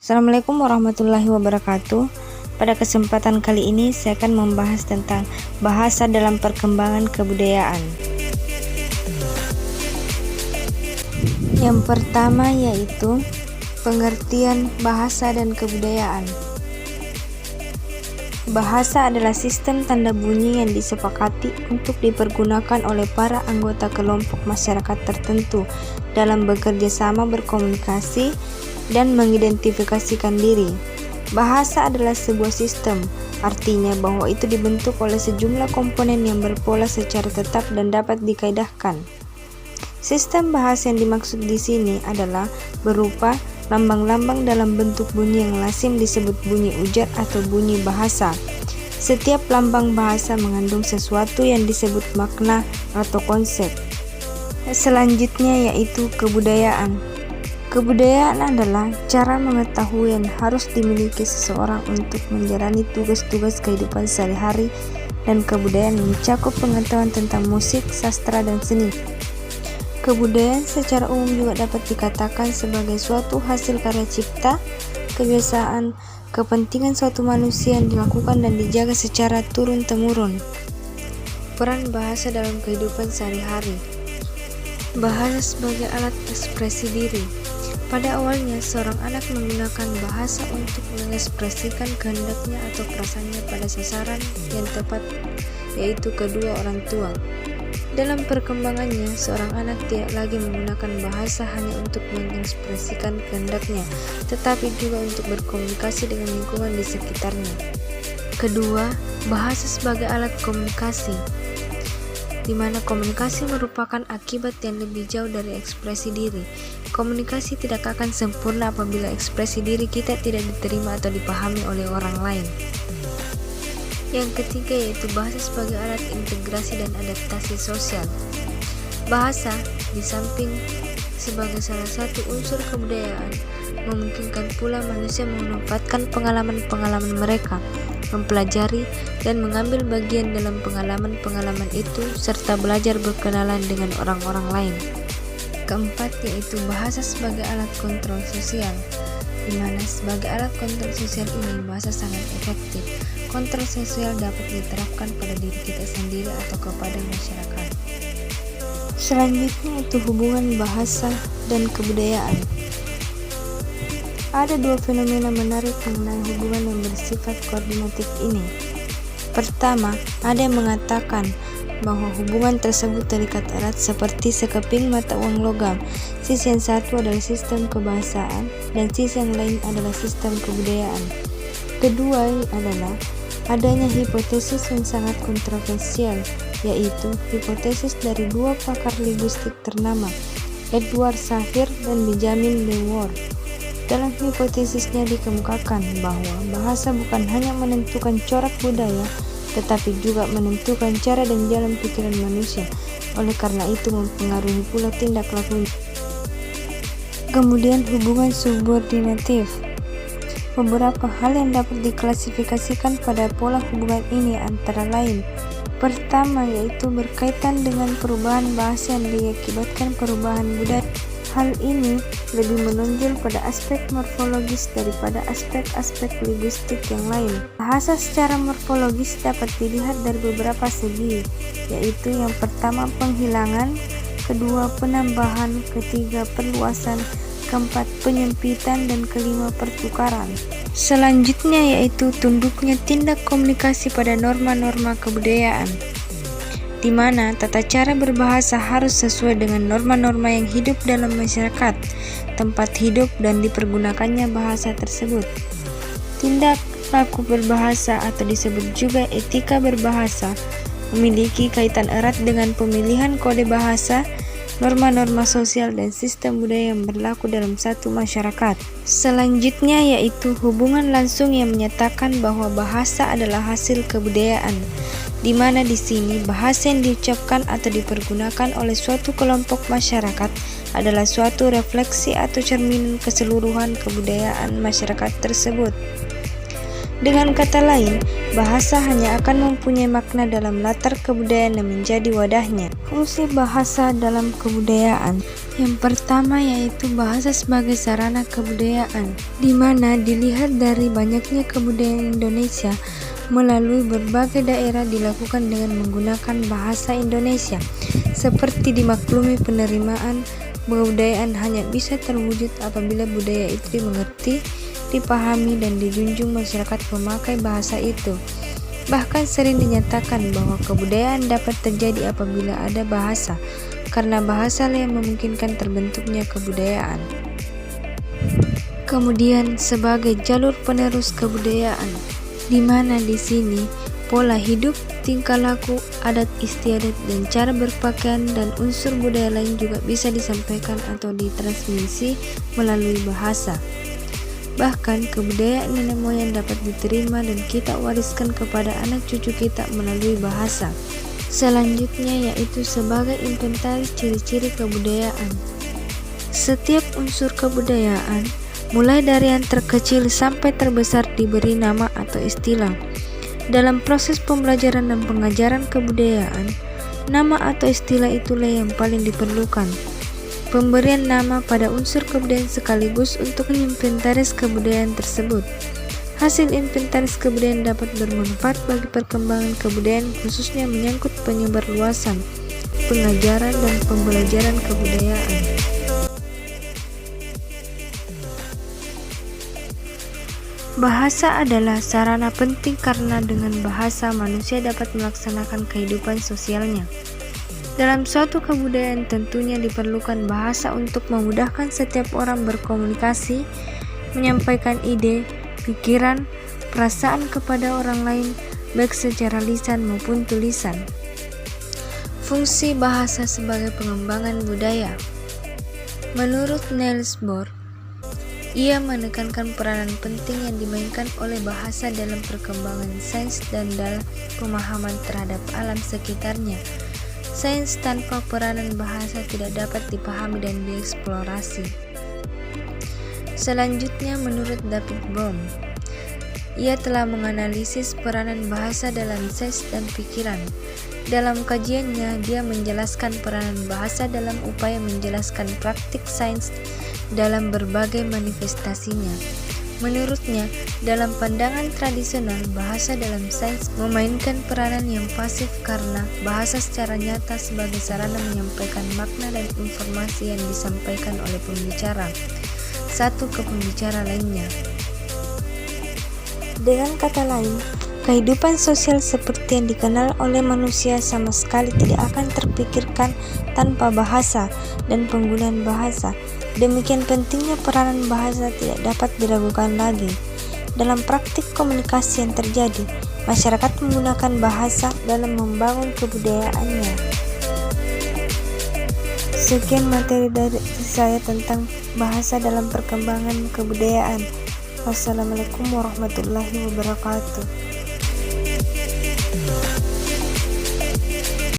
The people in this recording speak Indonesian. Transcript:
Assalamualaikum warahmatullahi wabarakatuh. Pada kesempatan kali ini saya akan membahas tentang bahasa dalam perkembangan kebudayaan. Yang pertama yaitu pengertian bahasa dan kebudayaan. Bahasa adalah sistem tanda bunyi yang disepakati untuk dipergunakan oleh para anggota kelompok masyarakat tertentu dalam bekerja sama berkomunikasi dan mengidentifikasikan diri. Bahasa adalah sebuah sistem, artinya bahwa itu dibentuk oleh sejumlah komponen yang berpola secara tetap dan dapat dikaedahkan. Sistem bahasa yang dimaksud di sini adalah berupa lambang-lambang dalam bentuk bunyi yang lazim disebut bunyi ujar atau bunyi bahasa. Setiap lambang bahasa mengandung sesuatu yang disebut makna atau konsep. Selanjutnya yaitu kebudayaan. Kebudayaan adalah cara mengetahui yang harus dimiliki seseorang untuk menjalani tugas-tugas kehidupan sehari-hari, dan kebudayaan mencakup pengetahuan tentang musik, sastra, dan seni. Kebudayaan secara umum juga dapat dikatakan sebagai suatu hasil karya cipta, kebiasaan, kepentingan suatu manusia yang dilakukan dan dijaga secara turun-temurun. Peran bahasa dalam kehidupan sehari-hari. Bahasa sebagai alat ekspresi diri. Pada awalnya, seorang anak menggunakan bahasa untuk mengekspresikan kehendaknya atau perasaannya pada sasaran yang tepat, yaitu kedua orang tua. Dalam perkembangannya, seorang anak tidak lagi menggunakan bahasa hanya untuk mengekspresikan kehendaknya, tetapi juga untuk berkomunikasi dengan lingkungan di sekitarnya. Kedua, bahasa sebagai alat komunikasi, di mana komunikasi merupakan akibat yang lebih jauh dari ekspresi diri. Komunikasi tidak akan sempurna apabila ekspresi diri kita tidak diterima atau dipahami oleh orang lain. Yang ketiga yaitu bahasa sebagai alat integrasi dan adaptasi sosial. Bahasa, di samping sebagai salah satu unsur kebudayaan, memungkinkan pula manusia memanfaatkan pengalaman-pengalaman mereka, mempelajari dan mengambil bagian dalam pengalaman-pengalaman itu, serta belajar berkenalan dengan orang-orang lain. Keempat yaitu bahasa sebagai alat kontrol sosial, di mana sebagai alat kontrol sosial ini bahasa sangat efektif. Kontrol sosial dapat diterapkan pada diri kita sendiri atau kepada masyarakat. Selanjutnya itu hubungan bahasa dan kebudayaan. Ada dua fenomena menarik mengenai hubungan yang bersifat koordinatif ini. Pertama, ada yang mengatakan bahwa hubungan tersebut terikat erat seperti sekeping mata uang logam. Sisi yang satu adalah sistem kebahasaan dan sisi yang lain adalah sistem kebudayaan. Kedua adalah adanya hipotesis yang sangat kontroversial, yaitu hipotesis dari dua pakar linguistik ternama, Edward Sapir dan Benjamin Lewor. Dalam hipotesisnya dikemukakan bahwa bahasa bukan hanya menentukan corak budaya, tetapi juga menentukan cara dan jalan pikiran manusia. Oleh karena itu mempengaruhi pula tindak lakunya. Kemudian hubungan subordinatif. Beberapa hal yang dapat diklasifikasikan pada pola hubungan ini antara lain. Pertama yaitu berkaitan dengan perubahan bahasa yang diakibatkan perubahan budaya. Hal ini lebih menonjol pada aspek morfologis daripada aspek-aspek linguistik yang lain. Bahasa secara morfologis dapat dilihat dari beberapa segi, yaitu yang pertama penghilangan, kedua penambahan, ketiga perluasan, keempat penyempitan, dan kelima pertukaran. Selanjutnya yaitu tunduknya tindak komunikasi pada norma-norma kebudayaan, di mana tata cara berbahasa harus sesuai dengan norma-norma yang hidup dalam masyarakat, tempat hidup, dan dipergunakannya bahasa tersebut. Tindak laku berbahasa atau disebut juga etika berbahasa memiliki kaitan erat dengan pemilihan kode bahasa, norma-norma sosial, dan sistem budaya yang berlaku dalam satu masyarakat. Selanjutnya yaitu hubungan langsung yang menyatakan bahwa bahasa adalah hasil kebudayaan, di mana di sini bahasa yang diucapkan atau dipergunakan oleh suatu kelompok masyarakat adalah suatu refleksi atau cerminan keseluruhan kebudayaan masyarakat tersebut. Dengan kata lain, bahasa hanya akan mempunyai makna dalam latar kebudayaan yang menjadi wadahnya. Fungsi bahasa dalam kebudayaan. Yang pertama yaitu bahasa sebagai sarana kebudayaan, di mana dilihat dari banyaknya kebudayaan Indonesia melalui berbagai daerah dilakukan dengan menggunakan bahasa Indonesia. Seperti dimaklumi, penerimaan kebudayaan hanya bisa terwujud apabila budaya itu dimengerti, dipahami, dan dijunjung masyarakat pemakai bahasa itu. Bahkan sering dinyatakan bahwa kebudayaan dapat terjadi apabila ada bahasa, karena bahasa lah yang memungkinkan terbentuknya kebudayaan. Kemudian sebagai jalur penerus kebudayaan, di mana di sini pola hidup, tingkah laku, adat istiadat, dan cara berpakaian dan unsur budaya lain juga bisa disampaikan atau ditransmisi melalui bahasa. Bahkan kebudayaan nenek moyang dapat diterima dan kita wariskan kepada anak cucu kita melalui bahasa. Selanjutnya yaitu sebagai inventaris ciri-ciri kebudayaan. Setiap unsur kebudayaan, mulai dari yang terkecil sampai terbesar, diberi nama atau istilah. Dalam proses pembelajaran dan pengajaran kebudayaan, nama atau istilah itulah yang paling diperlukan. Pemberian nama pada unsur kebudayaan sekaligus untuk menginventaris kebudayaan tersebut. Hasil inventaris kebudayaan dapat bermanfaat bagi perkembangan kebudayaan, khususnya menyangkut penyebarluasan, pengajaran, dan pembelajaran kebudayaan. Bahasa adalah sarana penting karena dengan bahasa manusia dapat melaksanakan kehidupan sosialnya. Dalam suatu kebudayaan tentunya diperlukan bahasa untuk memudahkan setiap orang berkomunikasi, menyampaikan ide, pikiran, perasaan kepada orang lain, baik secara lisan maupun tulisan. Fungsi bahasa sebagai pengembangan budaya. Menurut Niels Bohr, ia menekankan peranan penting yang dimainkan oleh bahasa dalam perkembangan sains dan dalam pemahaman terhadap alam sekitarnya. Sains tanpa peranan bahasa tidak dapat dipahami dan dieksplorasi. Selanjutnya, menurut David Bohm, ia telah menganalisis peranan bahasa dalam sains dan pikiran. Dalam kajiannya, dia menjelaskan peranan bahasa dalam upaya menjelaskan praktik sains dalam berbagai manifestasinya. Menurutnya, dalam pandangan tradisional, bahasa dalam sains memainkan peranan yang pasif karena bahasa secara nyata sebagai sarana menyampaikan makna dan informasi yang disampaikan oleh pembicara satu ke pembicara lainnya. Dengan kata lain, kehidupan sosial seperti yang dikenal oleh manusia sama sekali tidak akan terpikirkan tanpa bahasa dan penggunaan bahasa. Demikian pentingnya peranan bahasa tidak dapat diragukan lagi. Dalam praktik komunikasi yang terjadi, masyarakat menggunakan bahasa dalam membangun kebudayaannya. Sekian materi dari saya tentang bahasa dalam perkembangan kebudayaan. Wassalamualaikum warahmatullahi wabarakatuh.